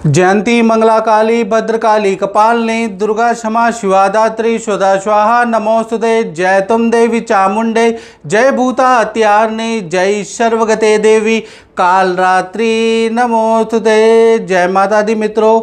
जयंती मंगला काली भद्रकाली कपालिनी दुर्गा क्षमा शिवा दात्री स्वदा स्वाहा नमोस्तुते। जय तुम देवी चामुंडे जय भूता हत्यारिणी जय सर्वगते देवी काल रात्रि नमोस्तुते। जय माता दी मित्रों,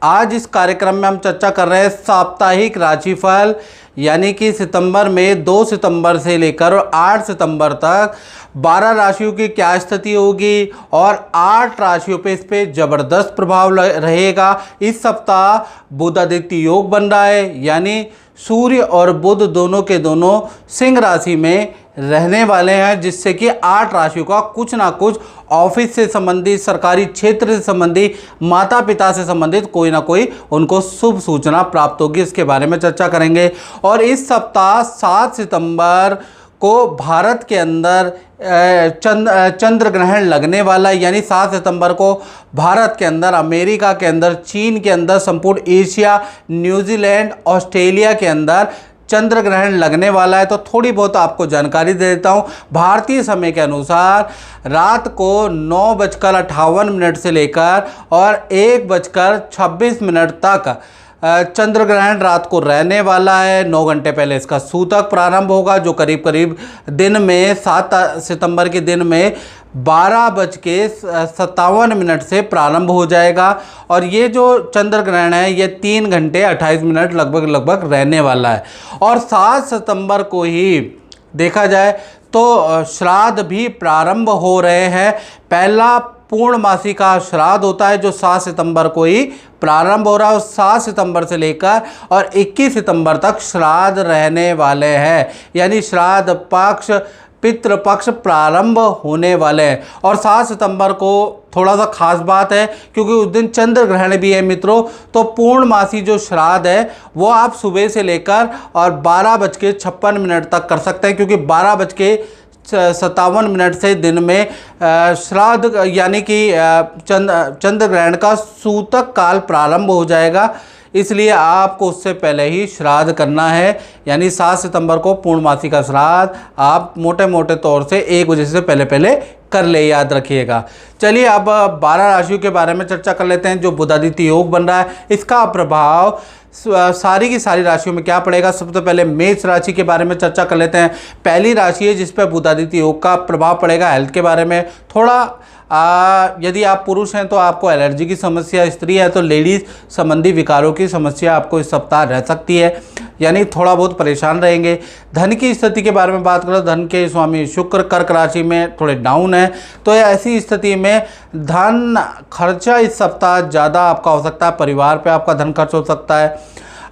आज इस कार्यक्रम में हम चर्चा कर रहे हैं साप्ताहिक राशिफल, यानी कि सितंबर में 2 सितंबर से लेकर 8 सितंबर तक 12 राशियों की क्या स्थिति होगी और 8 राशियों पे इस पे ज़बरदस्त प्रभाव रहेगा। इस सप्ताह बुध आदित्य योग बन रहा है, यानी सूर्य और बुध दोनों के दोनों सिंह राशि में रहने वाले हैं, जिससे कि 8 राशियों का कुछ ना कुछ ऑफिस से संबंधित, सरकारी क्षेत्र से संबंधित, माता पिता से संबंधित कोई ना कोई उनको शुभ सूचना प्राप्त होगी। इसके बारे में चर्चा करेंगे। और इस सप्ताह 7 सितंबर को भारत के अंदर चंद्र ग्रहण लगने वाला है, यानी 7 सितंबर को भारत के अंदर, अमेरिका के अंदर, चीन के अंदर, संपूर्ण एशिया, न्यूजीलैंड, ऑस्ट्रेलिया के अंदर चंद्र ग्रहण लगने वाला है। तो थोड़ी बहुत आपको जानकारी दे देता हूँ। भारतीय समय के अनुसार रात को 9:58 से लेकर और 1:26 तक चंद्र ग्रहण रात को रहने वाला है। 9 घंटे पहले इसका सूतक प्रारंभ होगा, जो करीब करीब दिन में 7 सितंबर के दिन में 12:57 से प्रारंभ हो जाएगा। और ये जो चंद्र ग्रहण है ये 3 घंटे 28 मिनट लगभग रहने वाला है। और 7 सितंबर को ही देखा जाए तो श्राद्ध भी प्रारंभ हो रहे हैं। पहला पूर्णमासी का श्राद्ध होता है जो 7 सितंबर को ही प्रारंभ हो रहा है, और 7 सितंबर से लेकर और 21 सितंबर तक श्राद्ध रहने वाले हैं, यानी श्राद्ध पक्ष, पितृपक्ष प्रारंभ होने वाले हैं। और 7 सितंबर को थोड़ा सा खास बात है, क्योंकि उस दिन चंद्र ग्रहण भी है मित्रों। तो पूर्णमासी जो श्राद्ध है वो आप सुबह से लेकर और 12:56 तक कर सकते हैं, क्योंकि 12:57 से दिन में श्राद्ध यानी कि चंद्र ग्रहण का सूतक काल प्रारंभ हो जाएगा। इसलिए आपको उससे पहले ही श्राद्ध करना है, यानी 7 सितंबर को पूर्णमासी का श्राद्ध आप मोटे मोटे तौर से 1 बजे से पहले कर ले, याद रखिएगा। चलिए अब 12 राशियों के बारे में चर्चा कर लेते हैं। जो बुध आदित्य योग बन रहा है इसका प्रभाव सारी की सारी राशियों में क्या पड़ेगा। सबसे पहले मेष राशि के बारे में चर्चा कर लेते हैं। पहली राशि है जिस पर बुध आदित्य योग का प्रभाव पड़ेगा। हेल्थ के बारे में थोड़ा यदि आप पुरुष हैं तो आपको एलर्जी की समस्या, स्त्री है तो लेडीज संबंधी विकारों की समस्या आपको इस सप्ताह रह सकती है, यानी थोड़ा बहुत परेशान रहेंगे। धन की स्थिति के बारे में बात करें, धन के स्वामी शुक्र कर्क राशि में थोड़े डाउन है, तो ऐसी स्थिति में धन खर्चा इस सप्ताह ज़्यादा आपका हो सकता है। परिवार पे आपका धन खर्च हो सकता है,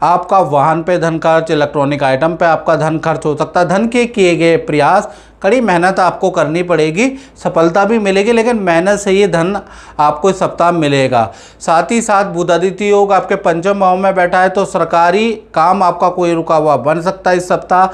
आपका वाहन पे धन खर्च, इलेक्ट्रॉनिक आइटम पे आपका धन खर्च हो सकता है। धन के किए गए प्रयास, कड़ी मेहनत आपको करनी पड़ेगी, सफलता भी मिलेगी, लेकिन मेहनत से ये धन आपको इस सप्ताह मिलेगा। साथ ही साथ बुध आदित्य योग आपके पंचम भाव में बैठा है, तो सरकारी काम आपका कोई रुका हुआ बन सकता है इस सप्ताह।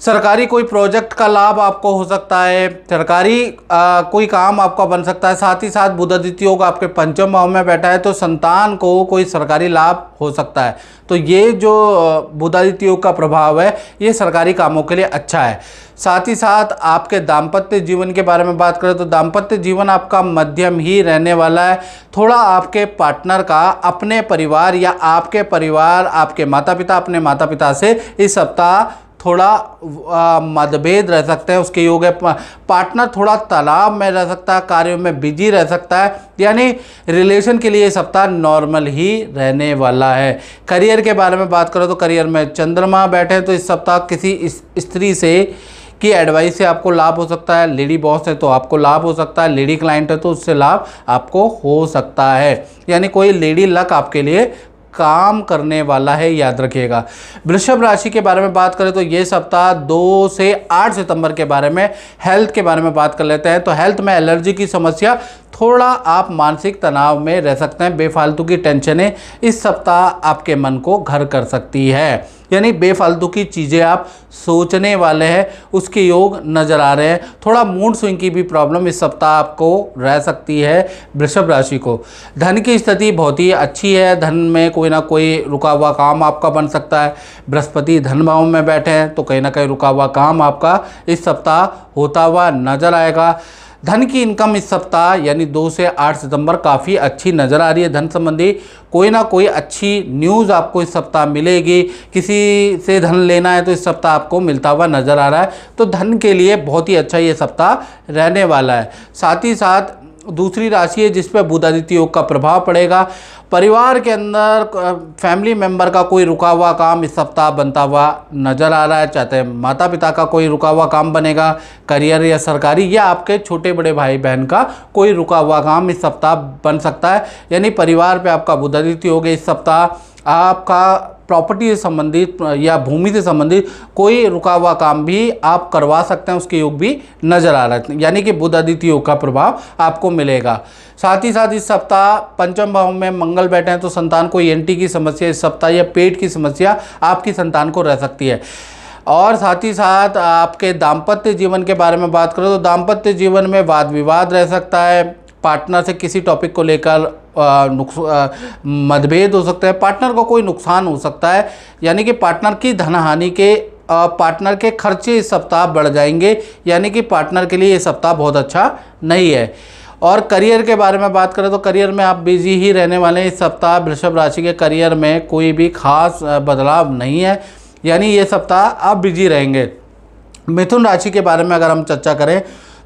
सरकारी कोई प्रोजेक्ट का लाभ आपको हो सकता है, सरकारी कोई काम आपका बन सकता है। साथ ही साथ बुध आदित्य योग आपके पंचम भाव में बैठा है, तो संतान को कोई सरकारी लाभ हो सकता है। तो ये जो बुध आदित्य योग का प्रभाव है ये सरकारी कामों के लिए अच्छा है। साथ ही साथ आपके दाम्पत्य जीवन के बारे में बात करें तो दाम्पत्य जीवन आपका मध्यम ही रहने वाला है। थोड़ा आपके पार्टनर का अपने परिवार या आपके परिवार, आपके माता पिता, अपने माता पिता से इस सप्ताह थोड़ा मतभेद रह सकते हैं, उसके योग है। पार्टनर थोड़ा तनाव में रह सकता है, कार्यों में बिजी रह सकता है, यानी रिलेशन के लिए सप्ताह नॉर्मल ही रहने वाला है। करियर के बारे में बात करो तो करियर में चंद्रमा बैठे हैं, तो इस सप्ताह किसी स्त्री से की एडवाइस से आपको लाभ हो सकता है। लेडी बॉस है तो आपको लाभ हो सकता है, लेडी क्लाइंट है तो उससे लाभ आपको हो सकता है, यानी कोई लेडी लक आपके लिए काम करने वाला है, याद रखिएगा। वृषभ राशि के बारे में बात करें तो ये सप्ताह 2 से 8 सितंबर के बारे में हेल्थ के बारे में बात कर लेते हैं। तो हेल्थ में एलर्जी की समस्या, थोड़ा आप मानसिक तनाव में रह सकते हैं। बेफालतू की टेंशनें इस सप्ताह आपके मन को घर कर सकती है, यानी बेफालतू की चीज़ें आप सोचने वाले हैं, उसके योग नज़र आ रहे हैं। थोड़ा मूड स्विंग की भी प्रॉब्लम इस सप्ताह आपको रह सकती है वृषभ राशि को। धन की स्थिति बहुत ही अच्छी है, धन में कोई ना कोई रुका हुआ काम आपका बन सकता है। बृहस्पति धन भाव में बैठे हैं तो कहीं ना कहीं रुका हुआ काम आपका इस सप्ताह होता हुआ नजर आएगा। धन की इनकम इस सप्ताह यानी 2 से 8 सितंबर काफ़ी अच्छी नज़र आ रही है। धन संबंधी कोई ना कोई अच्छी न्यूज़ आपको इस सप्ताह मिलेगी। किसी से धन लेना है तो इस सप्ताह आपको मिलता हुआ नज़र आ रहा है। तो धन के लिए बहुत ही अच्छा ये सप्ताह रहने वाला है। साथ ही साथ दूसरी राशि है जिस पर बुध आदित्य योग का प्रभाव पड़ेगा। परिवार के अंदर फैमिली मेंबर का कोई रुका हुआ काम इस सप्ताह बनता हुआ नज़र आ रहा है। चाहते माता पिता का कोई रुका हुआ काम बनेगा, करियर या सरकारी, या आपके छोटे बड़े भाई बहन का कोई रुका हुआ काम इस सप्ताह बन सकता है। यानी परिवार पे आपका बुध आदित्य योग है। इस सप्ताह आपका प्रॉपर्टी से संबंधित या भूमि से संबंधित कोई रुका हुआ काम भी आप करवा सकते हैं, उसके योग भी नज़र आ रहा है। यानी कि बुध आदित्य योग का प्रभाव आपको मिलेगा। साथ ही साथ इस सप्ताह पंचम भाव में मंगल बैठे हैं तो संतान को ENT की समस्या इस सप्ताह या पेट की समस्या आपकी संतान को रह सकती है। और साथ ही साथ आपके दाम्पत्य जीवन के बारे में बात करें तो दाम्पत्य जीवन में वाद विवाद रह सकता है। पार्टनर से किसी टॉपिक को लेकर मतभेद हो सकता है। पार्टनर को कोई नुकसान हो सकता है, यानी कि पार्टनर की धन हानि के पार्टनर के खर्चे इस सप्ताह बढ़ जाएंगे। यानी कि पार्टनर के लिए ये सप्ताह बहुत अच्छा नहीं है। और करियर के बारे में बात करें तो करियर में आप बिजी ही रहने वाले हैं। इस सप्ताह वृषभ राशि के करियर में कोई भी खास बदलाव नहीं है, यानी ये सप्ताह आप बिजी रहेंगे। मिथुन राशि के बारे में अगर हम चर्चा करें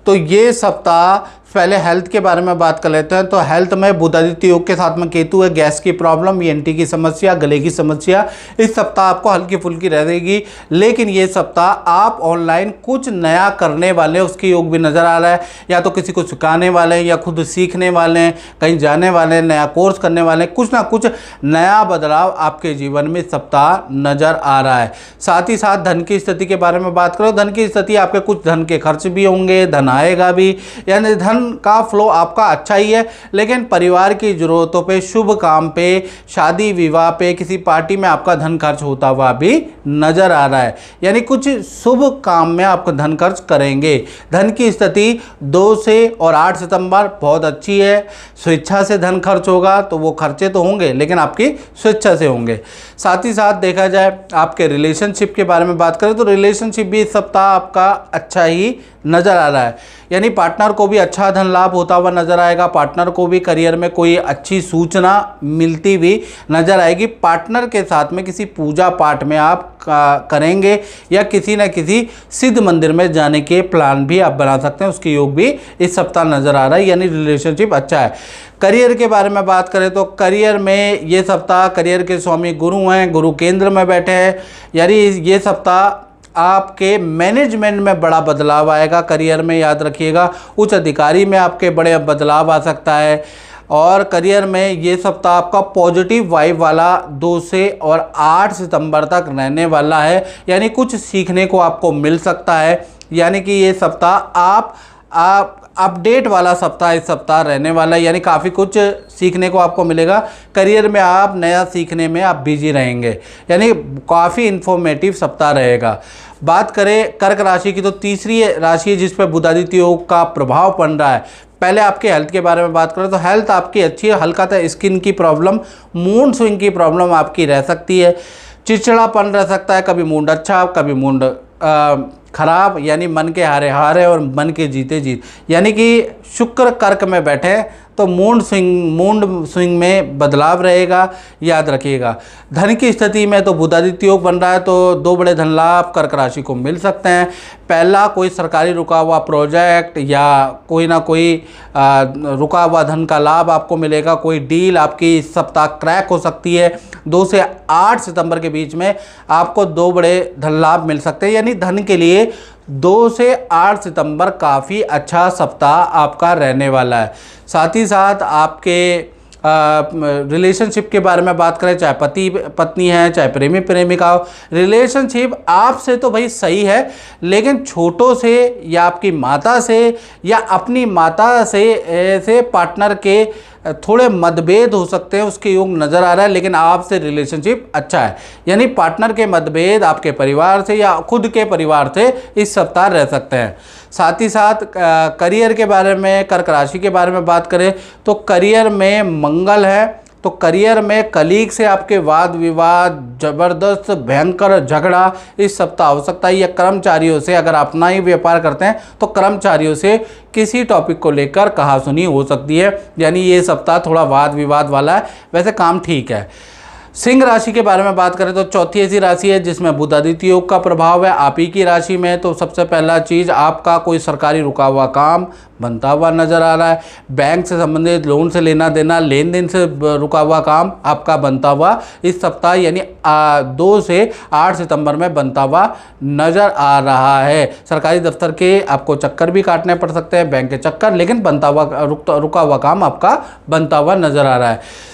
तो ये सप्ताह पहले हेल्थ के बारे में बात कर लेते हैं। तो हेल्थ में बुध आदित्य योग के साथ में केतु है। गैस की प्रॉब्लम, ENT की समस्या, गले की समस्या इस सप्ताह आपको हल्की फुल्की रहेगी। लेकिन ये सप्ताह आप ऑनलाइन कुछ नया करने वाले हैं, उसके योग भी नज़र आ रहा है। या तो किसी को सिखाने वाले हैं या खुद सीखने वाले हैं, कहीं जाने वाले हैं, नया कोर्स करने वाले हैं, कुछ ना कुछ नया बदलाव आपके जीवन में इस सप्ताह नज़र आ रहा है। साथ ही साथ धन की स्थिति के बारे में बात करो, धन की स्थिति आपके कुछ धन के खर्च भी होंगे, धन आएगा भी, यानी धन का फ्लो आपका अच्छा ही है। लेकिन परिवार की ज़रूरतों पे, शुभ काम पे, शादी विवाह पे, किसी पार्टी में आपका धन खर्च होता हुआ भी नज़र आ रहा है। यानी कुछ शुभ काम में आप धन खर्च करेंगे। धन की स्थिति 2 से और 8 सितंबर बहुत अच्छी है। स्वेच्छा से धन खर्च होगा तो वो खर्चे तो होंगे लेकिन आपकी स्वेच्छा से होंगे। साथ ही साथ देखा जाए आपके रिलेशनशिप के बारे में बात करें तो रिलेशनशिप भी इस सप्ताह आपका अच्छा ही नज़र आ रहा है। यानी पार्टनर को भी अच्छा धन लाभ होता हुआ नजर आएगा। पार्टनर को भी करियर में कोई अच्छी सूचना मिलती हुई नजर आएगी। पार्टनर के साथ में किसी पूजा पाठ में आप करेंगे या किसी न किसी सिद्ध मंदिर में जाने के प्लान भी आप बना सकते हैं, उसके योग भी इस सप्ताह नजर आ रहा है। यानी रिलेशनशिप अच्छा है। करियर के बारे में बात करें तो करियर में ये सप्ताह करियर के स्वामी गुरु हैं, गुरु केंद्र में बैठे हैं। यानी ये सप्ताह आपके मैनेजमेंट में बड़ा बदलाव आएगा। करियर में याद रखिएगा उच्च अधिकारी में आपके बड़े बदलाव आ सकता है। और करियर में ये सप्ताह आपका पॉजिटिव वाइब वाला 2 से और 8 सितंबर तक रहने वाला है। यानी कुछ सीखने को आपको मिल सकता है। यानी कि ये सप्ताह आप अपडेट वाला सप्ताह इस सप्ताह रहने वाला है। यानी काफ़ी कुछ सीखने को आपको मिलेगा। करियर में आप नया सीखने में आप बिजी रहेंगे। यानी काफ़ी इन्फॉर्मेटिव सप्ताह रहेगा। बात करें कर्क राशि की तो तीसरी राशि है जिस पर बुध आदित्य योग का प्रभाव पड़ रहा है। पहले आपके हेल्थ के बारे में बात करें तो हेल्थ आपकी अच्छी है। हल्का सा स्किन की प्रॉब्लम, मूड स्विंग की प्रॉब्लम आपकी रह सकती है। चिड़चिड़ापन रह सकता है, कभी मूड अच्छा कभी मूड खराब, यानी मन के हारे हारे और मन के जीते जीत। यानी कि शुक्र कर्क में बैठे तो मूड स्विंग में बदलाव रहेगा, याद रखिएगा। धन की स्थिति में तो बुध आदित्य योग बन रहा है तो 2 बड़े धन लाभ कर्क राशि को मिल सकते हैं। पहला कोई सरकारी रुका हुआ प्रोजेक्ट या कोई ना कोई रुका हुआ धन का लाभ आपको मिलेगा। कोई डील आपकी इस सप्ताह क्रैक हो सकती है। 2 से 8 सितंबर के बीच में आपको 2 बड़े धन लाभ मिल सकते हैं। यानी धन के लिए 2 से 8 सितंबर काफ़ी अच्छा सप्ताह आपका रहने वाला है। साथ ही साथ आपके रिलेशनशिप के बारे में बात करें, चाहे पति पत्नी है चाहे प्रेमी प्रेमिका हो, रिलेशनशिप आपसे तो भाई सही है लेकिन छोटों से या आपकी माता से या अपनी माता से पार्टनर के थोड़े मतभेद हो सकते हैं, उसके योग नज़र आ रहा है। लेकिन आपसे रिलेशनशिप अच्छा है। यानी पार्टनर के मतभेद आपके परिवार से या खुद के परिवार से इस सप्ताह रह सकते हैं। साथ ही साथ करियर के बारे में, कर्क राशि के बारे में बात करें तो करियर में मंगल है तो करियर में कलीग से आपके वाद विवाद, जबरदस्त भयंकर झगड़ा इस सप्ताह हो सकता है। या कर्मचारियों से, अगर अपना ही व्यापार करते हैं तो कर्मचारियों से किसी टॉपिक को लेकर कहासुनी हो सकती है, यानी ये सप्ताह थोड़ा वाद विवाद वाला है। वैसे काम ठीक है। सिंह राशि के बारे में बात करें तो चौथी ऐसी राशि है जिसमें बुध आदित्य योग का प्रभाव है। आप ही की राशि में, तो सबसे पहला चीज़, आपका कोई सरकारी रुका हुआ काम बनता हुआ नजर आ रहा है। बैंक से संबंधित, लोन से लेना देना, लेन देन से रुका हुआ काम आपका बनता हुआ इस सप्ताह यानी 2 से 8 सितंबर में बनता हुआ नजर आ रहा है। सरकारी दफ्तर के आपको चक्कर भी काटने पड़ सकते हैं, बैंक के चक्कर, लेकिन बनता हुआ रुका हुआ काम आपका बनता हुआ नजर आ रहा है।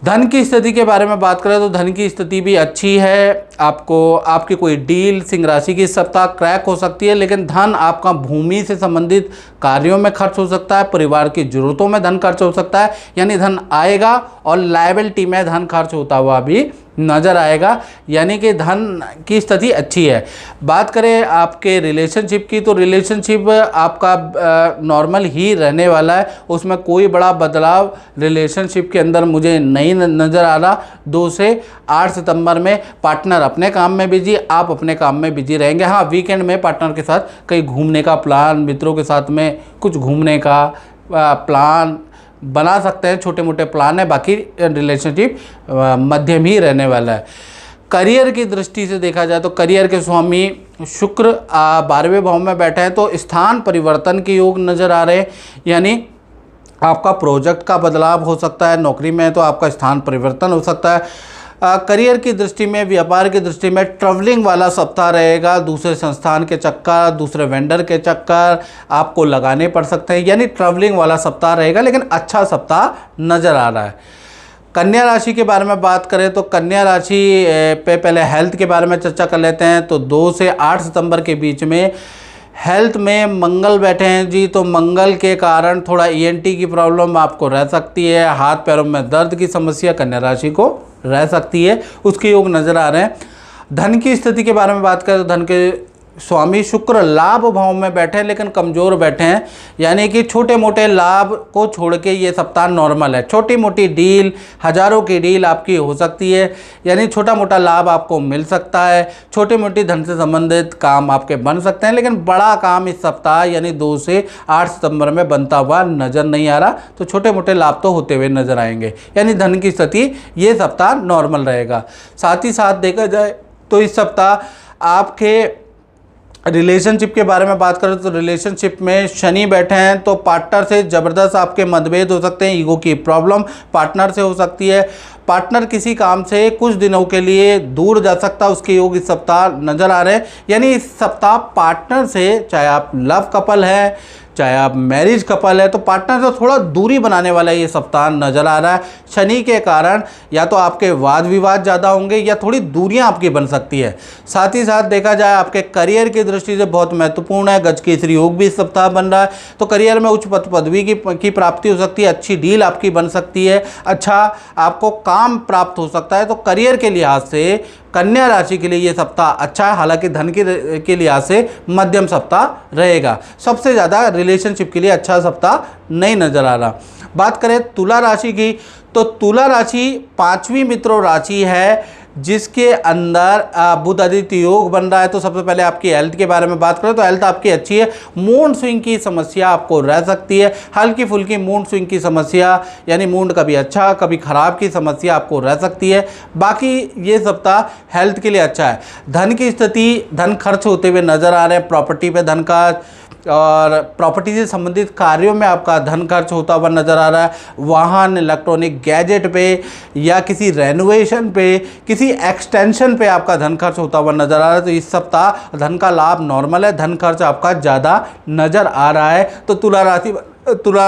धन की स्थिति के बारे में बात करें तो धन की स्थिति भी अच्छी है। आपकी कोई डील सिंह राशि की इस सप्ताह क्रैक हो सकती है, लेकिन धन आपका भूमि से संबंधित कार्यों में खर्च हो सकता है, परिवार की जरूरतों में धन खर्च हो सकता है, यानी धन आएगा और लायबिलिटी में धन खर्च होता हुआ भी नज़र आएगा, यानी कि धन की स्थिति अच्छी है। बात करें आपके रिलेशनशिप की, तो रिलेशनशिप आपका नॉर्मल ही रहने वाला है, उसमें कोई बड़ा बदलाव रिलेशनशिप के अंदर मुझे नहीं नज़र आ रहा। 2 से 8 सितंबर में पार्टनर अपने काम में बिजी, आप अपने काम में बिजी रहेंगे। हाँ, वीकेंड में पार्टनर के साथ कहीं घूमने का प्लान, मित्रों के साथ में कुछ घूमने का प्लान बना सकते हैं, छोटे मोटे प्लान है, बाकी रिलेशनशिप मध्यम ही रहने वाला है। करियर की दृष्टि से देखा जाए तो करियर के स्वामी शुक्र 12वें भाव में बैठे हैं, तो स्थान परिवर्तन के योग नज़र आ रहे हैं, यानी आपका प्रोजेक्ट का बदलाव हो सकता है। नौकरी में है तो आपका स्थान परिवर्तन हो सकता है। करियर की दृष्टि में, व्यापार की दृष्टि में ट्रैवलिंग वाला सप्ताह रहेगा। दूसरे संस्थान के चक्कर, दूसरे वेंडर के चक्कर आपको लगाने पड़ सकते हैं, यानी ट्रैवलिंग वाला सप्ताह रहेगा, लेकिन अच्छा सप्ताह नज़र आ रहा है। कन्या राशि के बारे में बात करें तो कन्या राशि पे पहले हेल्थ के बारे में चर्चा कर लेते हैं। तो 2 से 8 सितंबर के बीच में हेल्थ में मंगल बैठे हैं जी, तो मंगल के कारण थोड़ा ENT की प्रॉब्लम आपको रह सकती है। हाथ पैरों में दर्द की समस्या कन्या राशि को रह सकती है, उसके योग नज़र आ रहे हैं। धन की स्थिति के बारे में बात करें तो धन के स्वामी शुक्र लाभ भाव में बैठे हैं, लेकिन कमज़ोर बैठे हैं, यानी कि छोटे मोटे लाभ को छोड़ के ये सप्ताह नॉर्मल है। छोटी मोटी डील, हज़ारों की डील आपकी हो सकती है, यानी छोटा मोटा लाभ आपको मिल सकता है। छोटी मोटी धन से संबंधित काम आपके बन सकते हैं, लेकिन बड़ा काम इस सप्ताह यानी 2 से 8 सितंबर में बनता हुआ नज़र नहीं आ रहा। तो छोटे मोटे लाभ तो होते हुए नज़र आएंगे, यानी धन की स्थिति ये सप्ताह नॉर्मल रहेगा। साथ ही साथ देखा जाए तो इस सप्ताह आपके रिलेशनशिप के बारे में बात करें तो रिलेशनशिप में शनि बैठे हैं, तो पार्टनर से ज़बरदस्त आपके मतभेद हो सकते हैं। ईगो की प्रॉब्लम पार्टनर से हो सकती है। पार्टनर किसी काम से कुछ दिनों के लिए दूर जा सकता है, उसके योग इस सप्ताह नज़र आ रहे हैं। यानी इस सप्ताह पार्टनर से, चाहे आप लव कपल है, चाहे आप मैरिज कपल है, तो पार्टनर से थोड़ा दूरी बनाने वाला ये सप्ताह नज़र आ रहा है। शनि के कारण या तो आपके वाद विवाद ज़्यादा होंगे या थोड़ी दूरियां आपकी बन सकती है। साथ ही साथ देखा जाए आपके करियर की दृष्टि से बहुत महत्वपूर्ण है, गज केसरी योग भी इस सप्ताह बन रहा है, तो करियर में उच्च पदवी की प्राप्ति हो सकती है, अच्छी डील आपकी बन सकती है, अच्छा आपको काम प्राप्त हो सकता है। तो करियर के लिहाज से कन्या राशि के लिए ये सप्ताह अच्छा है, हालांकि धन के लिहाज से मध्यम सप्ताह रहेगा। सबसे ज़्यादा रिलेशनशिप के लिए अच्छा सप्ताह नहीं नज़र आ रहा। बात करें तुला राशि की, तो तुला राशि 5वीं मित्रों राशि है जिसके अंदर बुध आदित्य योग बन रहा है। तो सबसे पहले आपकी हेल्थ के बारे में बात करें तो हेल्थ आपकी अच्छी है। मूड स्विंग की समस्या आपको रह सकती है, हल्की फुल्की मूड स्विंग की समस्या, यानी मूड कभी अच्छा कभी ख़राब की समस्या आपको रह सकती है। बाकी ये सप्ताह हेल्थ के लिए अच्छा है। धन की स्थिति, धन खर्च होते हुए नज़र आ रहे हैं, प्रॉपर्टी पे धन का और प्रॉपर्टी से संबंधित कार्यों में आपका धन खर्च होता हुआ नज़र आ रहा है। वाहन, इलेक्ट्रॉनिक गैजेट पे या किसी रेनोवेशन पे, किसी एक्सटेंशन पे आपका धन खर्च होता हुआ नज़र आ रहा है। तो इस सप्ताह धन का लाभ नॉर्मल है, धन खर्च आपका ज़्यादा नज़र आ रहा है। तो तुला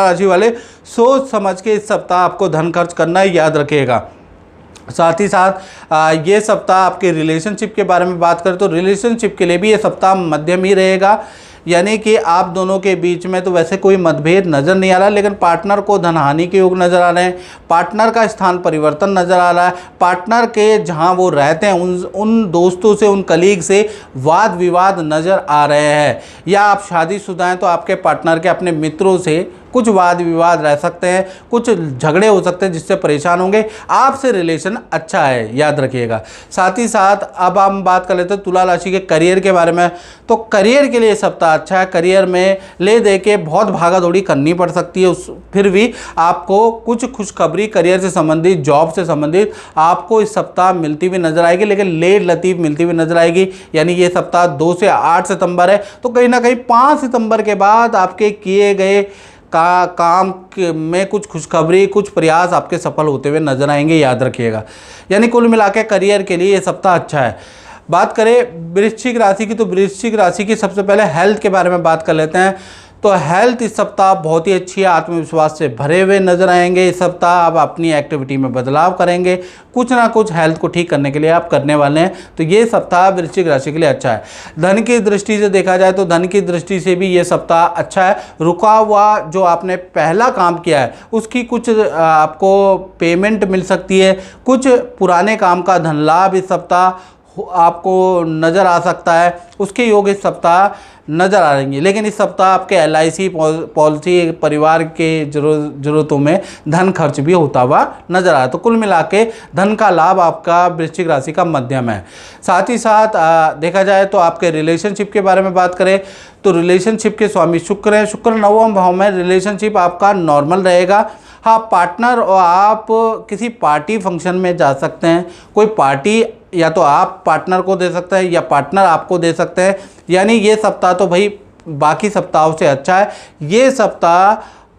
राशि वाले सोच समझ के इस सप्ताह आपको धन खर्च करना याद रखिएगा। साथ ही साथ ये सप्ताह आपके रिलेशनशिप के बारे में बात करें तो रिलेशनशिप के लिए भी ये सप्ताह मध्यम ही रहेगा, यानी कि आप दोनों के बीच में तो वैसे कोई मतभेद नज़र नहीं आ रहा, लेकिन पार्टनर को धनहानि के योग नज़र आ रहे हैं। पार्टनर का स्थान परिवर्तन नज़र आ रहा है। पार्टनर के जहां वो रहते हैं उन दोस्तों से, उन कलीग से वाद विवाद नज़र आ रहे हैं। या आप शादीशुदा हैं तो आपके पार्टनर के अपने मित्रों से कुछ वाद विवाद रह सकते हैं, कुछ झगड़े हो सकते हैं जिससे परेशान होंगे। आपसे रिलेशन अच्छा है, याद रखिएगा। साथ ही साथ अब हम बात कर लेते हैं तुला राशि के करियर के बारे में। तो करियर के लिए सप्ताह अच्छा है। करियर में ले दे के बहुत भागा दौड़ी करनी पड़ सकती है, फिर भी आपको कुछ खुशखबरी करियर से संबंधित, जॉब से संबंधित आपको इस सप्ताह मिलती हुई नजर आएगी, लेकिन लेट लतीफ मिलती हुई नजर आएगी। यानी ये सप्ताह 2 से 8 सितंबर है, तो कहीं ना कहीं 5 सितंबर के बाद आपके किए गए काम में कुछ खुशखबरी, कुछ प्रयास आपके सफल होते हुए नजर आएंगे, याद रखिएगा। यानी कुल मिलाकर करियर के लिए ये सप्ताह अच्छा है। बात करें वृश्चिक राशि की, तो वृश्चिक राशि की सबसे पहले हेल्थ के बारे में बात कर लेते हैं। तो हेल्थ इस सप्ताह बहुत ही अच्छी है, आत्मविश्वास से भरे हुए नजर आएंगे। इस सप्ताह आप अपनी एक्टिविटी में बदलाव करेंगे, कुछ ना कुछ हेल्थ को ठीक करने के लिए आप करने वाले हैं। तो ये सप्ताह वृश्चिक राशि के लिए अच्छा है। धन की दृष्टि से देखा जाए तो धन की दृष्टि से भी ये सप्ताह अच्छा है। रुका हुआ जो आपने पहला काम किया है उसकी कुछ आपको पेमेंट मिल सकती है। कुछ पुराने काम का धन लाभ इस सप्ताह आपको नज़र आ सकता है, उसके योग इस सप्ताह नज़र आ रही है। लेकिन इस सप्ताह आपके LIC पॉलिसी, परिवार के ज़रूरतों में धन खर्च भी होता हुआ नज़र आया। तो कुल मिला के धन का लाभ आपका वृश्चिक राशि का मध्यम है। साथ ही साथ देखा जाए तो आपके रिलेशनशिप के बारे में बात करें तो रिलेशनशिप के स्वामी शुक्र है। शुक्र 9वें भाव में, रिलेशनशिप आपका नॉर्मल रहेगा। हाँ, पार्टनर और आप किसी पार्टी फंक्शन में जा सकते हैं। कोई पार्टी या तो आप पार्टनर को दे सकते हैं या पार्टनर आपको दे सकते हैं। यानी ये सप्ताह तो भाई बाकी सप्ताहों से अच्छा है। ये सप्ताह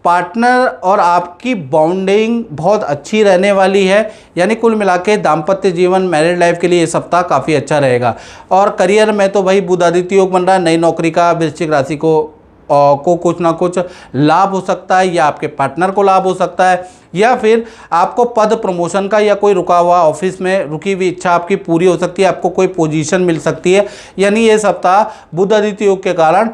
पार्टनर और आपकी बॉन्डिंग बहुत अच्छी रहने वाली है। यानी कुल मिला के दाम्पत्य जीवन, मैरिड लाइफ के लिए ये सप्ताह काफ़ी अच्छा रहेगा। और करियर में तो भाई बुध आदित्य योग बन रहा है। नई नौकरी का वृश्चिक राशि को कुछ ना कुछ लाभ हो सकता है, या आपके पार्टनर को लाभ हो सकता है, या फिर आपको पद प्रमोशन का या कोई रुका हुआ ऑफिस में रुकी हुई इच्छा आपकी पूरी हो सकती है, आपको कोई पोजीशन मिल सकती है। यानी ये सप्ताह बुध आदित्य योग के कारण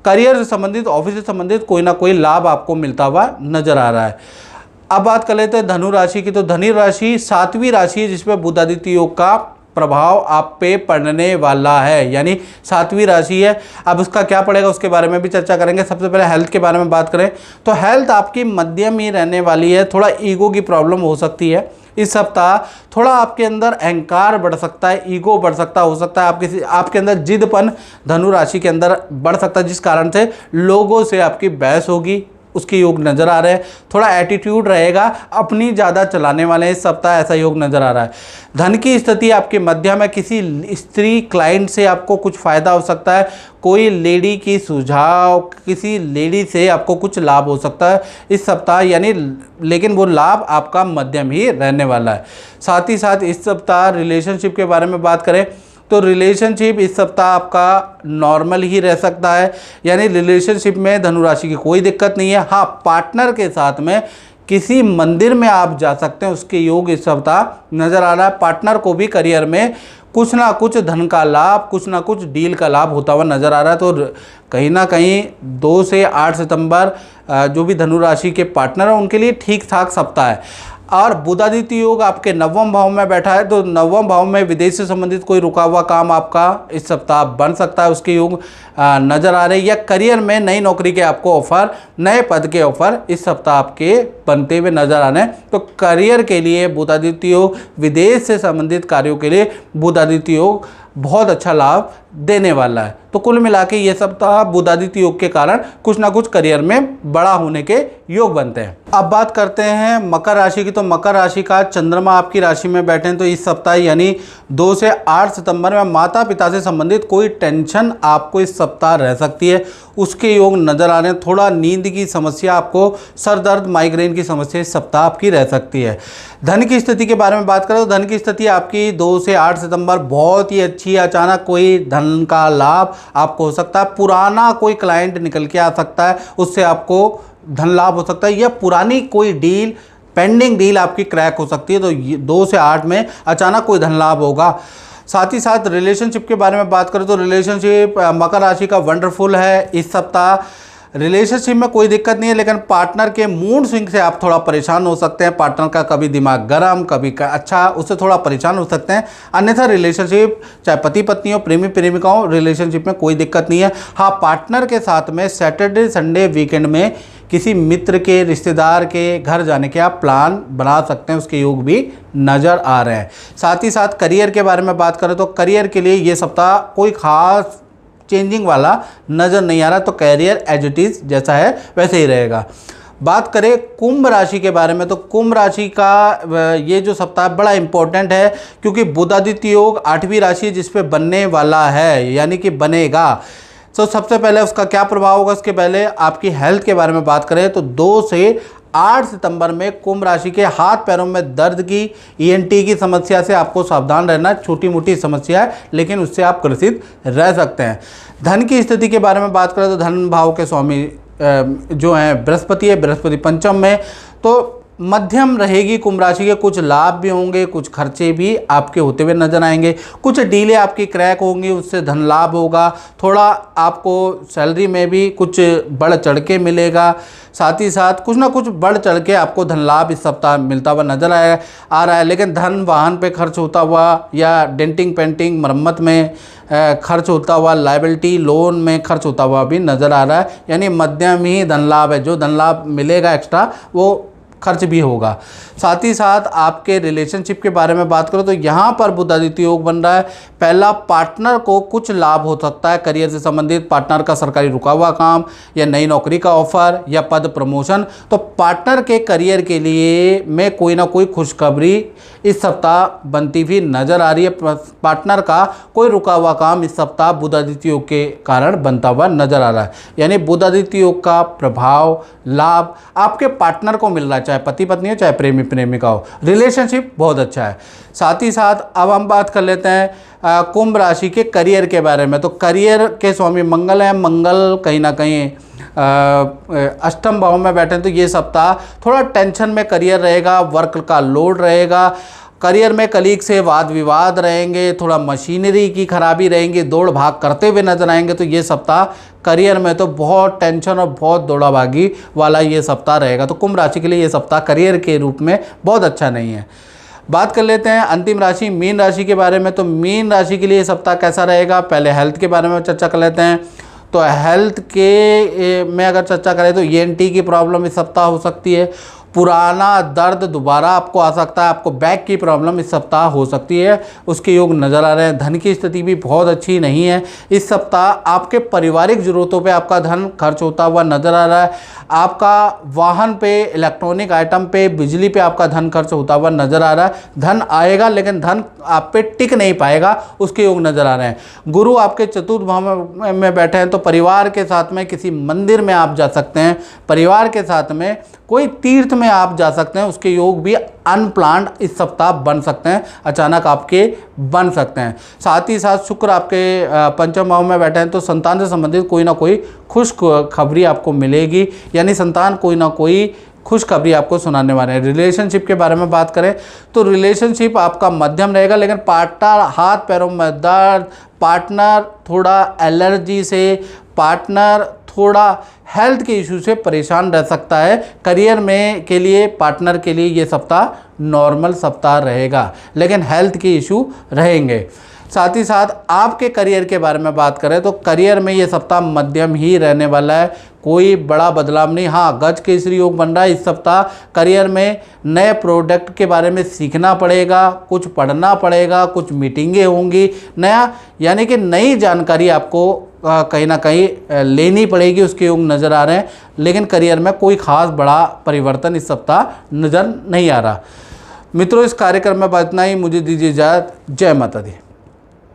करियर से संबंधित, ऑफिस से संबंधित कोई ना कोई लाभ आपको मिलता हुआ नजर आ रहा है। अब बात कर लेते हैं धनु राशि की। तो धनु राशि 7वीं राशि है जिसमें बुध आदित्य योग का प्रभाव आप पे पड़ने वाला है। यानी 7वीं राशि है। अब उसका क्या पड़ेगा उसके बारे में भी चर्चा करेंगे। सबसे पहले हेल्थ के बारे में बात करें तो हेल्थ आपकी मध्यम ही रहने वाली है। थोड़ा ईगो की प्रॉब्लम हो सकती है इस सप्ताह। थोड़ा आपके अंदर अहंकार बढ़ सकता है, ईगो बढ़ सकता हो सकता है आपके अंदर जिदपन धनु राशि के अंदर बढ़ सकता है, जिस कारण से लोगों से आपकी बहस होगी, उसके योग नज़र आ रहे हैं। थोड़ा एटीट्यूड रहेगा, अपनी ज़्यादा चलाने वाले हैं इस सप्ताह, ऐसा योग नज़र आ रहा है। धन की स्थिति आपके मध्यम है। किसी स्त्री क्लाइंट से आपको कुछ फ़ायदा हो सकता है। कोई लेडी की सुझाव, किसी लेडी से आपको कुछ लाभ हो सकता है इस सप्ताह। यानी लेकिन वो लाभ आपका मध्यम ही रहने वाला है। साथ ही साथ इस सप्ताह रिलेशनशिप के बारे में बात करें तो रिलेशनशिप इस सप्ताह आपका नॉर्मल ही रह सकता है। यानी रिलेशनशिप में धनु राशि की कोई दिक्कत नहीं है। हाँ, पार्टनर के साथ में किसी मंदिर में आप जा सकते हैं, उसके योग इस सप्ताह नज़र आ रहा है। पार्टनर को भी करियर में कुछ ना कुछ धन का लाभ, कुछ ना कुछ डील का लाभ होता हुआ नज़र आ रहा है। तो कहीं ना कहीं 2 से 8 सितंबर जो भी धनु राशि के पार्टनर हैं उनके लिए ठीक ठाक सप्ताह है। और बुध आदित्य योग आपके 9वें भाव में बैठा है, तो 9वें भाव में विदेश से संबंधित कोई रुका हुआ काम आपका इस सप्ताह बन सकता है, उसके योग नज़र आ रहे हैं। या करियर में नई नौकरी के आपको ऑफर, नए पद के ऑफर इस सप्ताह आपके बनते हुए नज़र आ रहे हैं। तो करियर के लिए बुध आदित्य योग, विदेश से संबंधित कार्यों के लिए बुध आदित्य योग बहुत अच्छा लाभ देने वाला है। तो कुल मिला के ये सप्ताह बुध आदित्य योग के कारण कुछ ना कुछ करियर में बड़ा होने के योग बनते हैं। अब बात करते हैं मकर राशि की। तो मकर राशि का चंद्रमा आपकी राशि में बैठे हैं, तो इस सप्ताह यानी 2 से 8 सितंबर में माता पिता से संबंधित कोई टेंशन आपको इस सप्ताह रह सकती है, उसके योग नज़र आ रहे हैं। थोड़ा नींद की समस्या, आपको सर दर्द, माइग्रेन की समस्या इस सप्ताह आपकी रह सकती है। धन की स्थिति के बारे में बात करें तो धन की स्थिति आपकी 2 से 8 सितंबर बहुत ही अच्छी है। अचानक कोई धन का लाभ आपको हो सकता है। पुराना कोई क्लाइंट निकल के आ सकता है, उससे आपको धन लाभ हो सकता है, या पुरानी कोई डील, पेंडिंग डील आपकी क्रैक हो सकती है। तो 2 से 8 में अचानक कोई धन लाभ होगा। साथ ही साथ रिलेशनशिप के बारे में बात करें तो रिलेशनशिप मकर राशि का वंडरफुल है इस सप्ताह। रिलेशनशिप में कोई दिक्कत नहीं है, लेकिन पार्टनर के मूड स्विंग से आप थोड़ा परेशान हो सकते हैं। पार्टनर का कभी दिमाग गर्म, कभी अच्छा, उससे थोड़ा परेशान हो सकते हैं। अन्यथा रिलेशनशिप, चाहे पति पत्नी हो, प्रेमी प्रेमिका हो, रिलेशनशिप में कोई दिक्कत नहीं है। हाँ, पार्टनर के साथ में सैटरडे संडे वीकेंड में किसी मित्र के, रिश्तेदार के घर जाने के आप प्लान बना सकते हैं, उसके योग भी नज़र आ रहे हैं। साथ ही साथ करियर के बारे में बात करें तो करियर के लिए ये सप्ताह कोई ख़ास चेंजिंग वाला नज़र नहीं आ रहा, तो करियर एज इट इज़ जैसा है वैसे ही रहेगा। बात करें कुंभ राशि के बारे में तो कुंभ राशि का ये जो सप्ताह बड़ा इंपॉर्टेंट है, क्योंकि बुधादित्य योग 8वीं राशि है जिस पे बनने वाला है, यानी कि बनेगा। तो सबसे पहले उसका क्या प्रभाव होगा, उसके पहले आपकी हेल्थ के बारे में बात करें तो 2 से 8 सितंबर में कुंभ राशि के हाथ पैरों में दर्द की, ENT की समस्या से आपको सावधान रहना। छोटी मोटी समस्या है लेकिन उससे आप ग्रसित रह सकते हैं। धन की स्थिति के बारे में बात करें तो धन भाव के स्वामी जो हैं बृहस्पति है, बृहस्पति पंचम में, तो मध्यम रहेगी कुंभ राशि के। कुछ लाभ भी होंगे, कुछ खर्चे भी आपके होते हुए नजर आएंगे, कुछ डीले आपकी क्रैक होंगी, उससे धन लाभ होगा। थोड़ा आपको सैलरी में भी कुछ बढ़ चढ़ के मिलेगा, साथ ही साथ कुछ ना कुछ बढ़ चढ़ के आपको धन लाभ इस सप्ताह मिलता हुआ नजर आ रहा है। लेकिन धन वाहन पे खर्च होता हुआ या डेंटिंग पेंटिंग मरम्मत में खर्च होता हुआ, लाइबिलिटी लोन में खर्च होता हुआ भी नज़र आ रहा है, यानी मध्यम ही धन लाभ है। जो धन लाभ मिलेगा एक्स्ट्रा वो खर्च भी होगा। साथ ही साथ आपके रिलेशनशिप के बारे में बात करो तो यहाँ पर बुधादित्य योग बन रहा है। पहला, पार्टनर को कुछ लाभ हो सकता है करियर से संबंधित, पार्टनर का सरकारी रुका हुआ काम या नई नौकरी का ऑफर या पद प्रमोशन। तो पार्टनर के करियर के लिए में कोई ना कोई खुशखबरी इस सप्ताह बनती हुई नजर आ रही है। पार्टनर का कोई रुका हुआ काम इस सप्ताह बुधादित्य योग के कारण बनता हुआ नजर आ रहा है, यानी बुधादित्य योग का प्रभाव, लाभ आपके पार्टनर को मिल रहा है, चाहे पति पत्नी हो चाहे प्रेमी प्रेमिका हो। रिलेशनशिप बहुत अच्छा है। साथ ही साथ अब हम बात कर लेते हैं कुंभ राशि के करियर के बारे में। तो करियर के स्वामी मंगल हैं, मंगल कहीं ना कहीं अष्टम भाव में बैठे हैं, तो ये सप्ताह थोड़ा टेंशन में करियर रहेगा, वर्क का लोड रहेगा, करियर में कलीग से वाद विवाद रहेंगे, थोड़ा मशीनरी की खराबी रहेंगी, दौड़ भाग करते हुए नजर आएंगे। तो ये सप्ताह करियर में तो बहुत टेंशन और बहुत दौड़ा भागी वाला ये सप्ताह रहेगा। तो कुंभ राशि के लिए ये सप्ताह करियर के रूप में बहुत अच्छा नहीं है। बात कर लेते हैं अंतिम राशि मीन राशि के बारे में। तो मीन राशि के लिए ये सप्ताह कैसा रहेगा, पहले हेल्थ के बारे में चर्चा कर लेते हैं। तो हेल्थ के में अगर चर्चा करें तो ENT की प्रॉब्लम इस सप्ताह हो सकती है, पुराना दर्द दोबारा आपको आ सकता है, आपको बैक की प्रॉब्लम इस सप्ताह हो सकती है, उसके योग नज़र आ रहे हैं। धन की स्थिति भी बहुत अच्छी नहीं है इस सप्ताह, आपके पारिवारिक ज़रूरतों पे आपका धन खर्च होता हुआ नज़र आ रहा है, आपका वाहन पे, इलेक्ट्रॉनिक आइटम पे, बिजली पे आपका धन खर्च होता हुआ नज़र आ रहा है। धन आएगा लेकिन धन आप पे टिक नहीं पाएगा, उसके योग नज़र आ रहे हैं। गुरु आपके चतुर्थ भाव में बैठे हैं, तो परिवार के साथ में किसी मंदिर में आप जा सकते हैं, परिवार के साथ में कोई तीर्थ में आप जा सकते हैं, उसके योग भी अनप्लान्ड इस सप्ताह बन सकते हैं, अचानक आपके बन सकते हैं। साथ ही साथ शुक्र आपके पंचम भाव में बैठे हैं, तो संतान से संबंधित कोई ना कोई खुश खबरी आपको मिलेगी, यानी संतान कोई ना कोई खुशखबरी आपको सुनाने वाले हैं। रिलेशनशिप के बारे में बात करें तो रिलेशनशिप आपका मध्यम रहेगा, लेकिन पार्टनर हाथ पैरों में दर्द, पार्टनर थोड़ा एलर्जी से, पार्टनर थोड़ा हेल्थ के इशू से परेशान रह सकता है। करियर में के लिए पार्टनर के लिए ये सप्ताह नॉर्मल सप्ताह रहेगा, लेकिन हेल्थ के इशू रहेंगे। साथ ही साथ आपके करियर के बारे में बात करें तो करियर में ये सप्ताह मध्यम ही रहने वाला है, कोई बड़ा बदलाव नहीं। हाँ, गज केसरी योग बन रहा है इस सप्ताह। करियर में नए प्रोडक्ट के बारे में सीखना पड़ेगा, कुछ पढ़ना पड़ेगा, कुछ मीटिंगें होंगी, नया यानी कि नई जानकारी आपको कहीं ना कहीं लेनी पड़ेगी, उसके योग नज़र आ रहे हैं। लेकिन करियर में कोई ख़ास बड़ा परिवर्तन इस सप्ताह नज़र नहीं आ रहा। मित्रों, इस कार्यक्रम में इतना ही, मुझे दीजिए इजाज़त। जय माता दी।